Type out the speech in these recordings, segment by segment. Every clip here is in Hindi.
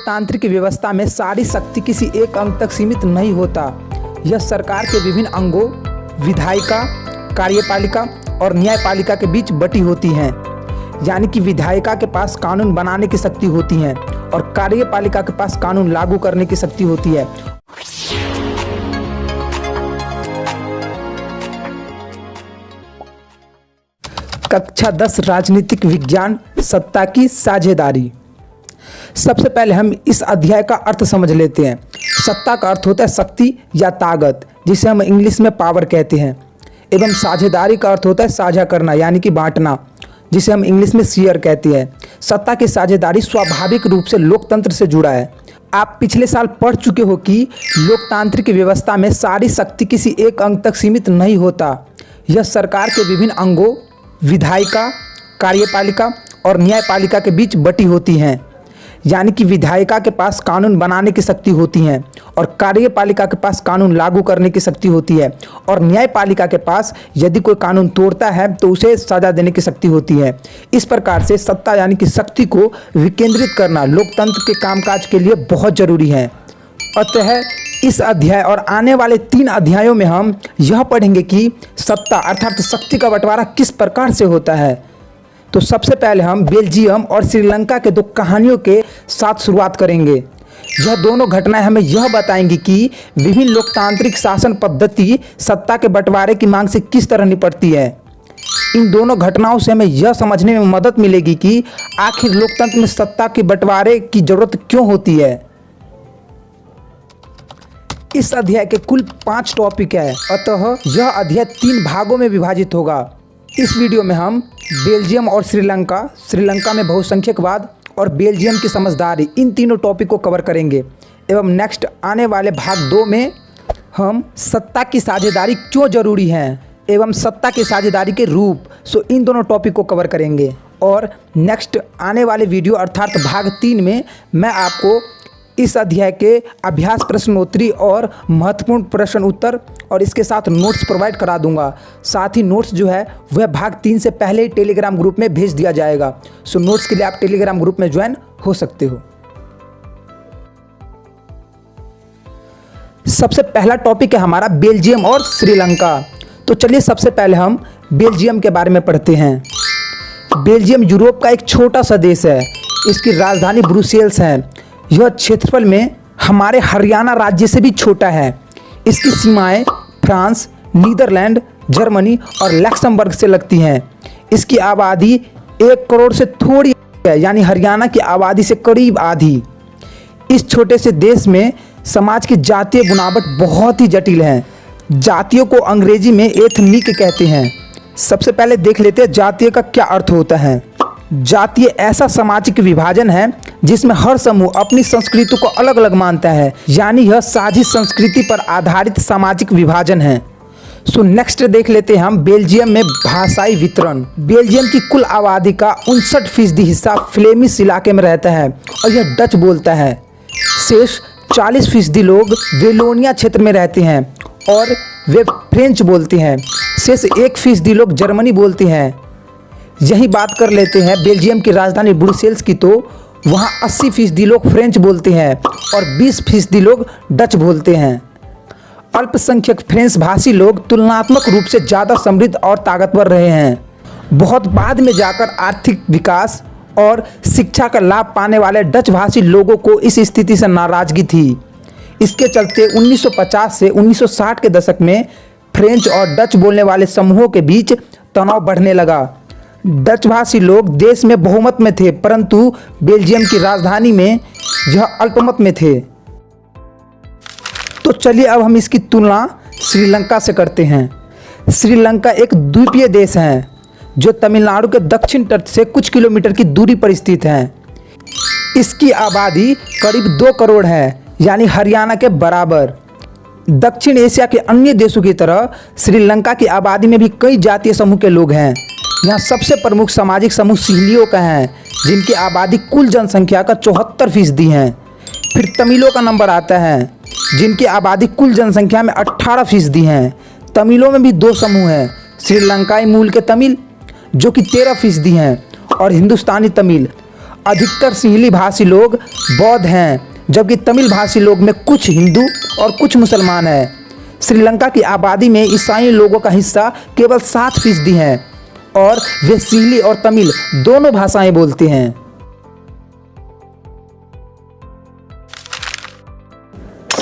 लोकतांत्रिक व्यवस्था में सारी शक्ति किसी एक अंग तक सीमित नहीं होता। यह सरकार के विभिन्न अंगों, विधायिका, कार्यपालिका और न्यायपालिका के बीच बटी होती हैं। यानी कि विधायिका के पास कानून बनाने की शक्ति होती है और कार्यपालिका के पास कानून लागू करने की शक्ति होती है। कक्षा 10 राजनीतिक विज्ञान, सत्ता की साझेदारी। सबसे पहले हम इस अध्याय का अर्थ समझ लेते हैं। सत्ता का अर्थ होता है शक्ति या ताकत, जिसे हम इंग्लिश में पावर कहते हैं, एवं साझेदारी का अर्थ होता है साझा करना यानी कि बांटना, जिसे हम इंग्लिश में शेयर कहते हैं। सत्ता की साझेदारी स्वाभाविक रूप से लोकतंत्र से जुड़ा है। आप पिछले साल पढ़ चुके हो कि लोकतांत्रिक व्यवस्था में सारी शक्ति किसी एक अंग तक सीमित नहीं होता। यह सरकार के विभिन्न अंगों, विधायिका, कार्यपालिका और न्यायपालिका के बीच बटी होती हैं। यानी कि विधायिका के पास कानून बनाने की शक्ति होती है और कार्यपालिका के पास कानून लागू करने की शक्ति होती है और न्यायपालिका के पास यदि कोई कानून तोड़ता है तो उसे सजा देने की शक्ति होती है। इस प्रकार से सत्ता यानी कि शक्ति को विकेंद्रित करना लोकतंत्र के कामकाज के लिए बहुत जरूरी है। अतः इस अध्याय और आने वाले 3 अध्यायों में हम यह पढ़ेंगे कि सत्ता अर्थात शक्ति का बंटवारा किस प्रकार से होता है। तो सबसे पहले हम बेल्जियम और श्रीलंका के 2 कहानियों के साथ शुरुआत करेंगे। यह दोनों घटनाएं हमें यह बताएंगी कि विभिन्न लोकतांत्रिक शासन पद्धति सत्ता के बंटवारे की मांग से किस तरह निपटती है। इन दोनों घटनाओं से हमें यह समझने में मदद मिलेगी कि आखिर लोकतंत्र में सत्ता के बंटवारे की जरूरत क्यों होती है। इस अध्याय के कुल 5 टॉपिक है, अतः यह अध्याय 3 भागों में विभाजित होगा। इस वीडियो में हम बेल्जियम और श्रीलंका में बहुसंख्यकवाद और बेल्जियम की समझदारी, इन तीनों टॉपिक को कवर करेंगे। एवं नेक्स्ट आने वाले भाग 2 में हम सत्ता की साझेदारी क्यों जरूरी है एवं सत्ता की साझेदारी के रूप, इन दोनों टॉपिक को कवर करेंगे। और नेक्स्ट आने वाले वीडियो अर्थात भाग 3 में मैं आपको इस अध्याय के अभ्यास प्रश्नोत्तरी और महत्वपूर्ण प्रश्न उत्तर और इसके साथ नोट्स प्रोवाइड करा दूंगा। साथ ही नोट्स जो है वह भाग 3 से पहले ही टेलीग्राम ग्रुप में भेज दिया जाएगा। नोट्स के लिए आप टेलीग्राम ग्रुप में ज्वाइन हो सकते हो। सबसे पहला टॉपिक है हमारा बेल्जियम और श्रीलंका। तो चलिए सबसे पहले हम बेल्जियम के बारे में पढ़ते हैं। बेल्जियम यूरोप का एक छोटा सा देश है। इसकी राजधानी ब्रुसेल्स है। यह क्षेत्रफल में हमारे हरियाणा राज्य से भी छोटा है। इसकी सीमाएं फ्रांस, नीदरलैंड, जर्मनी और लक्समबर्ग से लगती हैं। इसकी आबादी 1 करोड़ से थोड़ी है, यानी हरियाणा की आबादी से करीब आधी। इस छोटे से देश में समाज की जातीय बुनावट बहुत ही जटिल है। जातियों को अंग्रेजी में एथनिक कहते हैं। सबसे पहले देख लेते हैं जातीय का क्या अर्थ होता है। जातीय ऐसा सामाजिक विभाजन है जिसमें हर समूह अपनी संस्कृति को अलग अलग मानता है, यानी यह साझी संस्कृति पर आधारित सामाजिक विभाजन है। नेक्स्ट देख लेते हैं हम बेल्जियम में भाषाई वितरण। बेल्जियम की कुल आबादी का 59% हिस्सा फ्लेमिश इलाके में रहता है और यह डच बोलता है। शेष 40% लोग वेलोनिया क्षेत्र में रहते हैं और वे फ्रेंच बोलते हैं। शेष 1% लोग जर्मनी बोलते हैं। यही बात कर लेते हैं बेल्जियम की राजधानी ब्रुसेल्स की, तो वहाँ 80% लोग फ्रेंच बोलते हैं और 20% लोग डच बोलते हैं। अल्पसंख्यक फ्रेंच भाषी लोग तुलनात्मक रूप से ज़्यादा समृद्ध और ताकतवर रहे हैं। बहुत बाद में जाकर आर्थिक विकास और शिक्षा का लाभ पाने वाले डच भाषी लोगों को इस स्थिति से नाराजगी थी। इसके चलते 1950 से 1960 के दशक में फ्रेंच और डच बोलने वाले समूहों के बीच तनाव बढ़ने लगा। डच भाषी लोग देश में बहुमत में थे, परंतु बेल्जियम की राजधानी में यह अल्पमत में थे। तो चलिए अब हम इसकी तुलना श्रीलंका से करते हैं। श्रीलंका एक द्वीपीय देश है जो तमिलनाडु के दक्षिण तट से कुछ किलोमीटर की दूरी पर स्थित है। इसकी आबादी करीब 2 करोड़ है, यानी हरियाणा के बराबर। दक्षिण एशिया के अन्य देशों की तरह श्रीलंका की आबादी में भी कई जातीय समूह के लोग हैं। यहाँ सबसे प्रमुख सामाजिक समूह सिल्लियों का है, जिनकी आबादी कुल जनसंख्या का 74% है। फिर तमिलों का नंबर आता है, जिनकी आबादी कुल जनसंख्या में 18% है। तमिलों में भी 2 समूह हैं, श्रीलंकाई मूल के तमिल जो कि 13% हैं और हिंदुस्तानी तमिल। अधिकतर सिंहली भाषी लोग बौद्ध हैं, जबकि तमिल भाषी लोग में कुछ हिंदू और कुछ मुसलमान हैं। श्रीलंका की आबादी में ईसाई लोगों का हिस्सा केवल 7% है और वे सिंहली और तमिल दोनों भाषाएं बोलते हैं।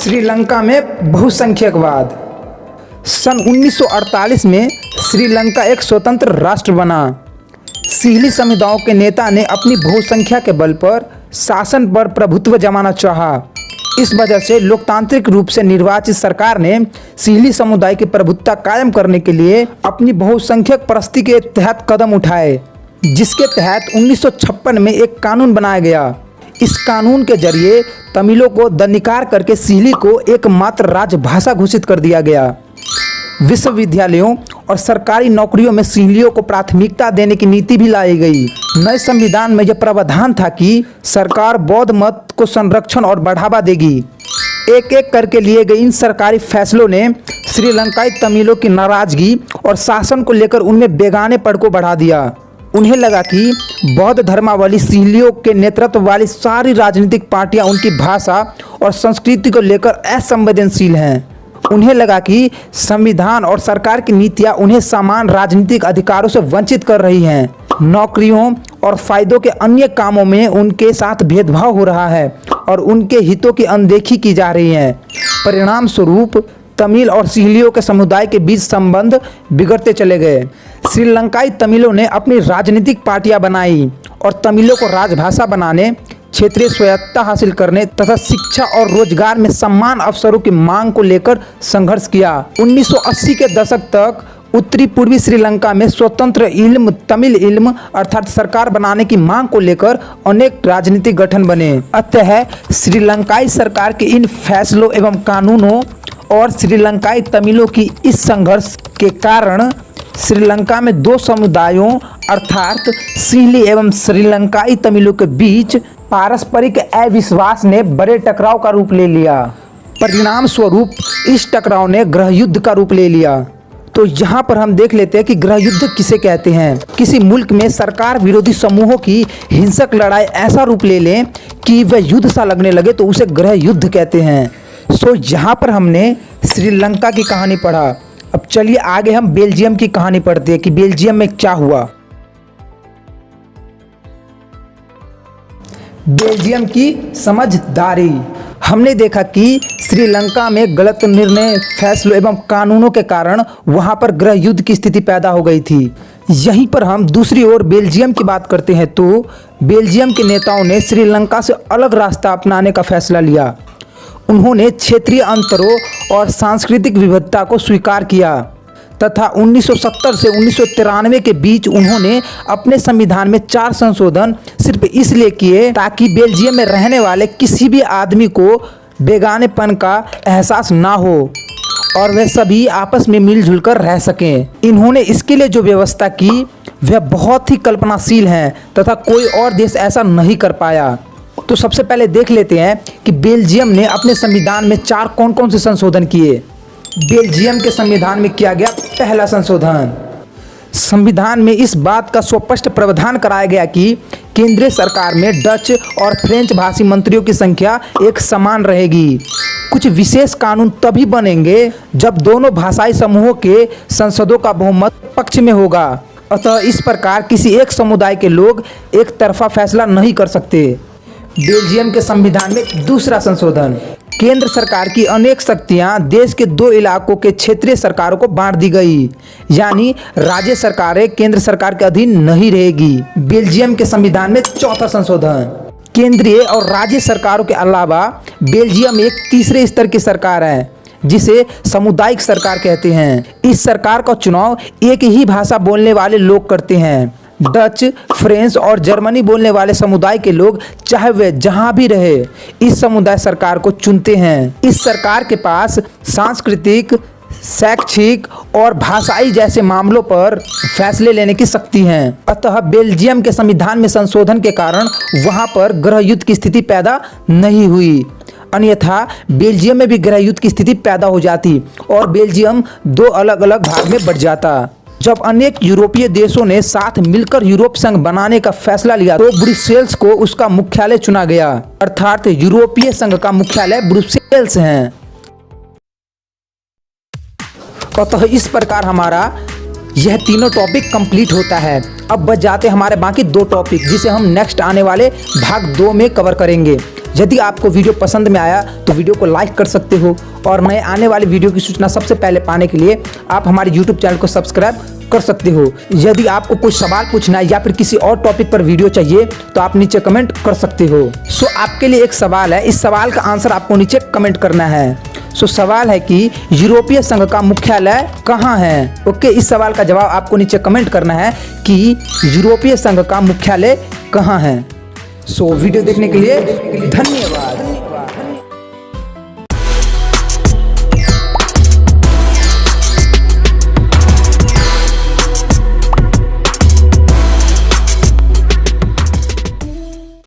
श्रीलंका में बहुसंख्यकवाद। सन 1948 में श्रीलंका एक स्वतंत्र राष्ट्र बना। सिंहली समुदायों के नेता ने अपनी बहुसंख्या के बल पर शासन पर प्रभुत्व जमाना चाहा। इस वजह से लोकतांत्रिक रूप से निर्वाचित सरकार ने सिंहली समुदाय की प्रभुत्वता कायम करने के लिए अपनी बहुसंख्यक परस्ती के तहत कदम उठाए, जिसके तहत 1956 में एक कानून बनाया गया। इस कानून के जरिए तमिलों को दंडनीकार करके सिंहली को एकमात्र राजभाषा घोषित कर दिया गया। विश्वविद्यालयों और सरकारी नौकरियों में सिंहलियों को प्राथमिकता देने की नीति भी लाई गई। नए संविधान में यह प्रावधान था कि सरकार बौद्ध मत को संरक्षण और बढ़ावा देगी। एक एक करके लिए गए इन सरकारी फैसलों ने श्रीलंकाई तमिलों की नाराजगी और शासन को लेकर उनमें बेगानेपन को बढ़ा दिया। उन्हें लगा कि बौद्ध धर्मावलंबी सिंहलियों के नेतृत्व वाली सारी राजनीतिक पार्टियां उनकी भाषा और संस्कृति को लेकर असंवेदनशील हैं। उन्हें लगा कि संविधान और सरकार की नीतियां उन्हें समान राजनीतिक अधिकारों से वंचित कर रही हैं। नौकरियों और फायदों के अन्य कामों में उनके साथ भेदभाव हो रहा है और उनके हितों की अनदेखी की जा रही है। परिणाम स्वरूप तमिल और सिंहलियों के समुदाय के बीच संबंध बिगड़ते चले गए। श्रीलंकाई तमिलों ने अपनी राजनीतिक पार्टियां बनाई और तमिलों को राजभाषा बनाने, क्षेत्रीय स्वायत्तता हासिल करने तथा शिक्षा और रोजगार में समान अवसरों की मांग को लेकर संघर्ष किया। 1980 के दशक तक उत्तरी पूर्वी श्रीलंका में स्वतंत्र इल्म तमिल इल्म अर्थात सरकार बनाने की मांग को लेकर अनेक राजनीतिक गठन बने। अतः श्रीलंकाई सरकार के इन फैसलों एवं कानूनों और श्रीलंकाई तमिलों की इस संघर्ष के कारण श्रीलंका में दो समुदायों अर्थात सिंहली एवं श्रीलंकाई तमिलों के बीच पारस्परिक अविश्वास ने बड़े टकराव का रूप ले लिया। परिणाम स्वरूप इस टकराव ने गृहयुद्ध का रूप ले लिया। तो यहाँ पर हम देख लेते हैं कि गृहयुद्ध किसे कहते हैं। किसी मुल्क में सरकार विरोधी समूहों की हिंसक लड़ाई ऐसा रूप ले लें कि वह युद्ध सा लगने लगे तो उसे गृहयुद्ध कहते हैं। सो यहाँ पर हमने श्रीलंका की कहानी पढ़ा। अब चलिए आगे हम बेल्जियम की कहानी पढ़ते हैं कि बेल्जियम में क्या हुआ। बेल्जियम की समझदारी। हमने देखा कि श्रीलंका में गलत निर्णय, फैसलों एवं कानूनों के कारण वहां पर गृहयुद्ध की स्थिति पैदा हो गई थी। यहीं पर हम दूसरी ओर बेल्जियम की बात करते हैं तो बेल्जियम के नेताओं ने श्रीलंका से अलग रास्ता अपनाने का फैसला लिया। उन्होंने क्षेत्रीय अंतरों और सांस्कृतिक विविधता को स्वीकार किया तथा 1970 से 1993 के बीच उन्होंने अपने संविधान में 4 संशोधन सिर्फ इसलिए किए ताकि बेल्जियम में रहने वाले किसी भी आदमी को बेगानेपन का एहसास ना हो और वे सभी आपस में मिलजुल कर रह सकें। इन्होंने इसके लिए जो व्यवस्था की वह बहुत ही कल्पनाशील है तथा कोई और देश ऐसा नहीं कर पाया। तो सबसे पहले देख लेते हैं कि बेल्जियम ने अपने संविधान में 4 कौन कौन से संशोधन किए। बेल्जियम के संविधान में किया गया पहला संशोधन, संविधान में इस बात का स्पष्ट प्रावधान कराया गया कि केंद्रीय सरकार में डच और फ्रेंच भाषी मंत्रियों की संख्या एक समान रहेगी। कुछ विशेष कानून तभी बनेंगे जब दोनों भाषाई समूहों के संसदों का बहुमत पक्ष में होगा। अतः इस प्रकार किसी एक समुदाय के लोग एक तरफा फैसला नहीं कर सकते। बेल्जियम के संविधान में दूसरा संशोधन, केंद्र सरकार की अनेक शक्तियां देश के 2 इलाकों के क्षेत्रीय सरकारों को बांट दी गई, यानी राज्य सरकारें केंद्र सरकार के अधीन नहीं रहेगी। बेल्जियम के संविधान में चौथा संशोधन, केंद्रीय और राज्य सरकारों के अलावा बेल्जियम एक तीसरे स्तर की सरकार है जिसे सामुदायिक सरकार कहते हैं। इस सरकार का चुनाव एक ही भाषा बोलने वाले लोग करते हैं। डच, फ्रेंच और जर्मनी बोलने वाले समुदाय के लोग चाहे वे जहां भी रहे इस समुदाय सरकार को चुनते हैं। इस सरकार के पास सांस्कृतिक, शैक्षिक और भाषाई जैसे मामलों पर फैसले लेने की शक्ति है। अतः बेल्जियम के संविधान में संशोधन के कारण वहां पर गृहयुद्ध की स्थिति पैदा नहीं हुई, अन्यथा बेल्जियम में भी गृहयुद्ध की स्थिति पैदा हो जाती और बेल्जियम 2 अलग अलग भाग में बट जाता। जब अनेक यूरोपीय देशों ने साथ मिलकर यूरोप संघ बनाने का फैसला लिया तो ब्रुसेल्स को उसका मुख्यालय चुना गया, अर्थात यूरोपीय संघ का मुख्यालय ब्रुसेल्स है। अतः इस प्रकार हमारा यह तीनों टॉपिक कंप्लीट होता है। अब बच जाते हमारे बाकी दो टॉपिक, जिसे हम नेक्स्ट आने वाले भाग 2 में कवर करेंगे। यदि आपको वीडियो पसंद में आया तो वीडियो को लाइक कर सकते हो और नए आने वाली वीडियो की सूचना सबसे पहले पाने के लिए आप हमारे YouTube चैनल को सब्सक्राइब कर सकते हो। यदि आपको कुछ सवाल पूछना है या फिर किसी और टॉपिक पर वीडियो चाहिए तो आप नीचे कमेंट कर सकते हो। सो आपके लिए एक सवाल है, इस सवाल का आंसर आपको नीचे कमेंट करना है। सो सवाल है कि यूरोपीय संघ का मुख्यालय कहाँ है। ओके, इस सवाल का जवाब आपको नीचे कमेंट करना है कि यूरोपीय संघ का मुख्यालय कहाँ है। सो वीडियो देखने के लिए धन्यवाद।